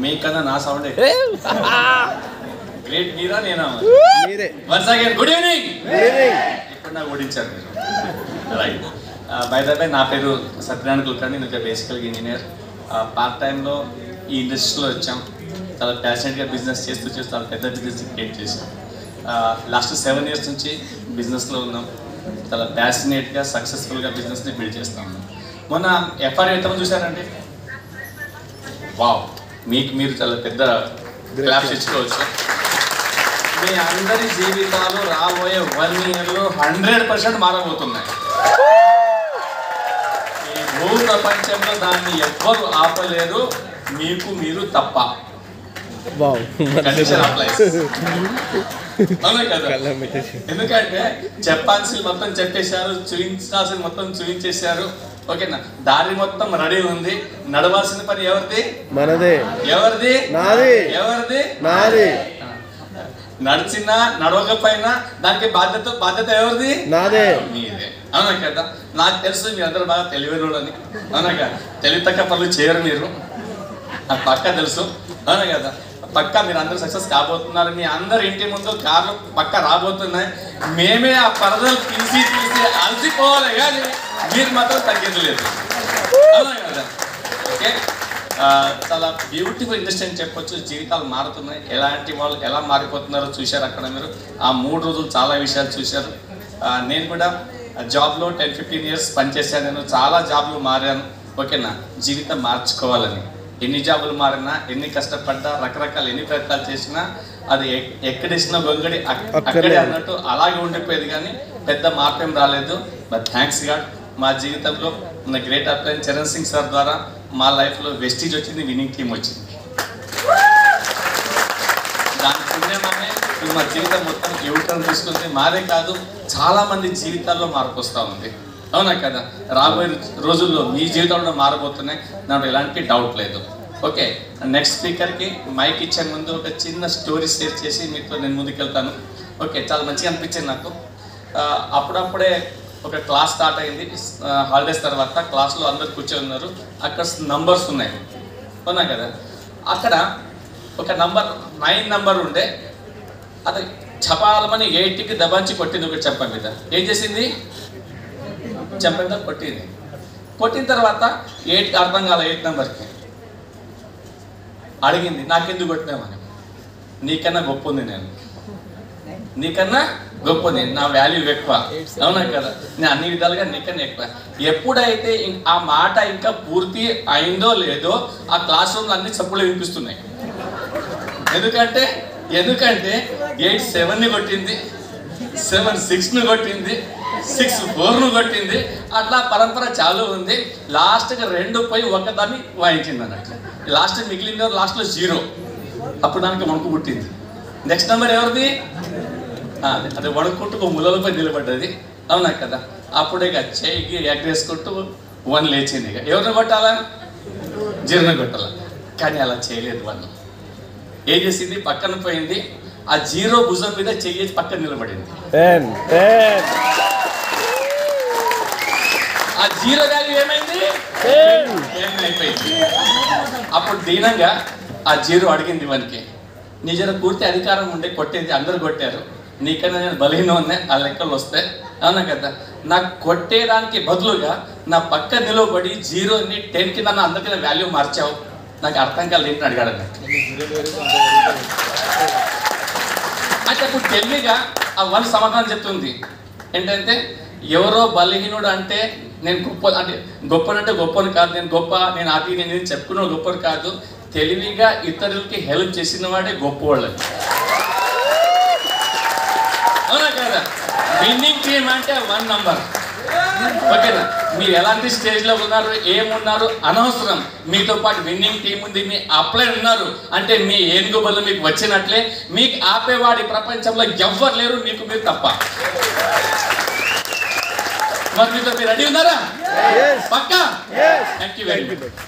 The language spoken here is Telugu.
మీకన్నా నా సౌండ్ గ్రేట్. మీరా నేనా? Once again good evening. ఇప్పుడు నాకు ఓడించారు మీరు. రైట్. బై ద వే నా పేరు సత్యనారాయణ కులకర్ణి. నేను బేసికల్గా ఇంజనీర్. పార్ట్ టైంలో ఈ ఇండస్ట్రీలో వచ్చాం. చాలా ప్యాషనెట్గా బిజినెస్ చేస్తూ చాలా పెద్ద బిజినెస్ క్రియేట్ చేసాం. లాస్ట్ 7 years నుంచి బిజినెస్లో ఉన్నాం. చాలా ప్యాషనేట్గా సక్సెస్ఫుల్గా బిజినెస్ని బిల్డ్ చేస్తా ఉన్నాం. మొన్న ఎఫ్ఆర్ ఎంతమంది చూసారండి? వావ్, మీకు మీరు చాలా పెద్ద క్లాప్స్ ఇచ్చుకోవచ్చు. మీ అందరి జీవితాలు రాబోయే 1 yearలో 100% మారబోతున్నాయి. ఈ భూ ప్రపంచంలో దాన్ని ఎవ్వరు ఆపలేరు, మీకు మీరు తప్ప. Condition applies. అవునా కదా? ఎందుకంటే చెప్పాల్సింది మొత్తం చెప్పేశారు, చూపించాల్సింది మొత్తం చూపించేశారు. ఓకేనా? దారి మొత్తం రెడీ ఉంది. నడవాల్సిన పని ఎవరిది? మనదే. ఎవరిది? నాది. ఎవరిది? నాది. నడిచినా నడవకపోయినా దానికి బాధ్యత ఎవరిది? నాదే. మీదే. అవునా కదా? నాకు తెలుసు మీ అందరూ బాగా తెలివైనోళ్ళని. అవునా కదా? తెలివి తక్కువ పనులు చేయరు మీరు, నాకు పక్కా తెలుసు. అవునా కదా? పక్కా మీరు అందరూ సక్సెస్ కాబోతున్నారు. మీ అందరు ఇంటి ముందు కార్లు పక్కా రాబోతున్నాయి. మేమే ఆ పరదలు తీసి అలసిపోవాలి, కానీ మీరు మాత్రం తగ్గలేదు. అవునా కదా? ఓకే. చాలా బ్యూటిఫుల్ ఇండస్ట్రీ అని చెప్పొచ్చు. జీవితాలు మారుతున్నాయి. ఎలాంటి వాళ్ళు ఎలా మారిపోతున్నారో చూశారు అక్కడ మీరు. ఆ 3 రోజులు చాలా విషయాలు చూశారు. నేను కూడా జాబ్లో 10-15 years పనిచేశాను. నేను చాలా జాబ్లు మారాను. ఓకేనా? జీవితం మార్చుకోవాలని ఎన్ని జాబులు మారినా, ఎన్ని కష్టపడ్డా, రకరకాల ఎన్ని ప్రయత్నాలు చేసినా అది ఎక్కడేసినా గొంగడి అక్కడే అన్నట్టు అలాగే ఉండిపోయేది, కానీ పెద్ద మార్పేం రాలేదు. బట్ థ్యాంక్స్ గాడ్ మా జీవితంలో ఉన్న great upline Charan Singh sir ద్వారా మా లైఫ్లో వెస్టీజ్ వచ్చింది, విన్నింగ్ టీమ్ వచ్చింది. దాని పుణ్యమనే మా జీవితం మొత్తం యూటర్న్ తీసుకుంది. మాదే కాదు, చాలామంది జీవితాల్లో మార్పు వస్తూ ఉంది. అవునా కదా? రాబోయే రోజుల్లో మీ జీవితంలో మారబోతున్నాయి, దాంట్లో ఎలాంటి డౌట్ లేదు. ఓకే, నెక్స్ట్ స్పీకర్కి మైక్ ఇచ్చే ముందు ఒక చిన్న స్టోరీ షేర్ చేసి మీతో నేను ముందుకెళ్తాను. ఓకే, చాలా మంచిగా అనిపించింది నాకు. అప్పుడప్పుడే ఒక క్లాస్ స్టార్ట్ అయింది. హాలిడేస్ తర్వాత క్లాస్లో అందరు కూర్చొని ఉన్నారు. అక్కడ నంబర్స్ ఉన్నాయి. అవునా కదా? అక్కడ ఒక నంబర్ 9 నెంబర్ ఉండే, అది చపాలమని 8కి దబాంచి కొట్టింది. ఒక చెప్ప మీద ఏం చేసింది? చెప్ప మీద కొట్టింది. కొట్టిన తర్వాత 8కి అర్థం కాల. 8 నెంబర్కి అడిగింది, నాకెందుకు కొట్టినామని. నీకన్నా గొప్ప ఉంది, నేను నీకన్నా గొప్ప ఉంది, నా వాల్యూ ఎక్కువ. అవునా కదా? నేను అన్ని విధాలుగా నీకన్నా ఎక్కువ. ఎప్పుడైతే ఆ మాట ఇంకా పూర్తి అయిందో లేదో ఆ క్లాస్ రూమ్లో అన్ని చప్పులు వినిపిస్తున్నాయి. ఎందుకంటే 8 7ని కొట్టింది, 7 6ను కొట్టింది, 6 4ను కొట్టింది. అట్లా పరంపర చాలు ఉంది. లాస్ట్గా 2 పోయి ఒకదాన్ని వాయించింది అన్నట్లు. లాస్ట్ మిగిలింది లాస్ట్లో 0. అప్పుడు దానికి వణుకు పుట్టింది. నెక్స్ట్ నెంబర్ ఎవరిది? అది వణుకుంటూ ఒక ములలపై నిలబడ్డది. అవునా కదా? అప్పుడే ఇక చేయికి ఎగరేసుకుంటూ 1 లేచింది. ఇక ఎవరిని కొట్టాలా? 0ని కొట్టాలా. కానీ అలా చేయలేదు. 1 ఏం చేసింది? పక్కన పోయింది. ఆ 0 భుజం మీద చెయ్యేసి పక్కన నిలబడింది. ఆ 0 వాల్యూ ఏమైంది? 10 అయిపోయింది. అప్పుడు దీనంగా ఆ 0 అడిగింది 1కి, నీ జర పూర్తి అధికారం ఉండే కొట్టేది, అందరు కొట్టారు, నీకన్నా నేను బలహీనం ఉన్నాయి ఆ లెక్కలు వస్తే. అవునా కదా? నాకు కొట్టేదానికి బదులుగా నా పక్క నిలబడి 0ని 10కి నన్ను అందరికీ వాల్యూ మార్చావు, నాకు అర్థం కాలేదు ఏంటని అడిగాడు అన్నట్టు. అంటే ఇప్పుడు తెలివిగా ఆ 1 సమాధానం చెప్తుంది ఏంటంటే, ఎవరో బలహీనుడు అంటే నేను గొప్పనంటే గొప్పని కాదు, నేను గొప్ప, నేను అది నేను చెప్పుకున్న గొప్పని కాదు, తెలివిగా ఇతరులకి హెల్ప్ చేసిన వాడే గొప్పవాళ్ళు. అవునా కదా? విన్నింగ్ టీమ్ అంటే 1 నెంబర్. ఓకేనా? మీరు ఎలాంటి స్టేజ్లో ఉన్నారు, ఏమున్నారు అనవసరం. మీతో పాటు విన్నింగ్ టీం ఉంది, మీ అప్లైన్ ఉన్నారు అంటే మీ ఏనుగు బలు మీకు వచ్చినట్లే. మీకు ఆపేవాడి ప్రపంచంలో ఎవ్వరు లేరు, మీకు మీరు తప్ప. మరి మీతో మీరు రెడీ ఉన్నారా? పక్కా? Thank you very much.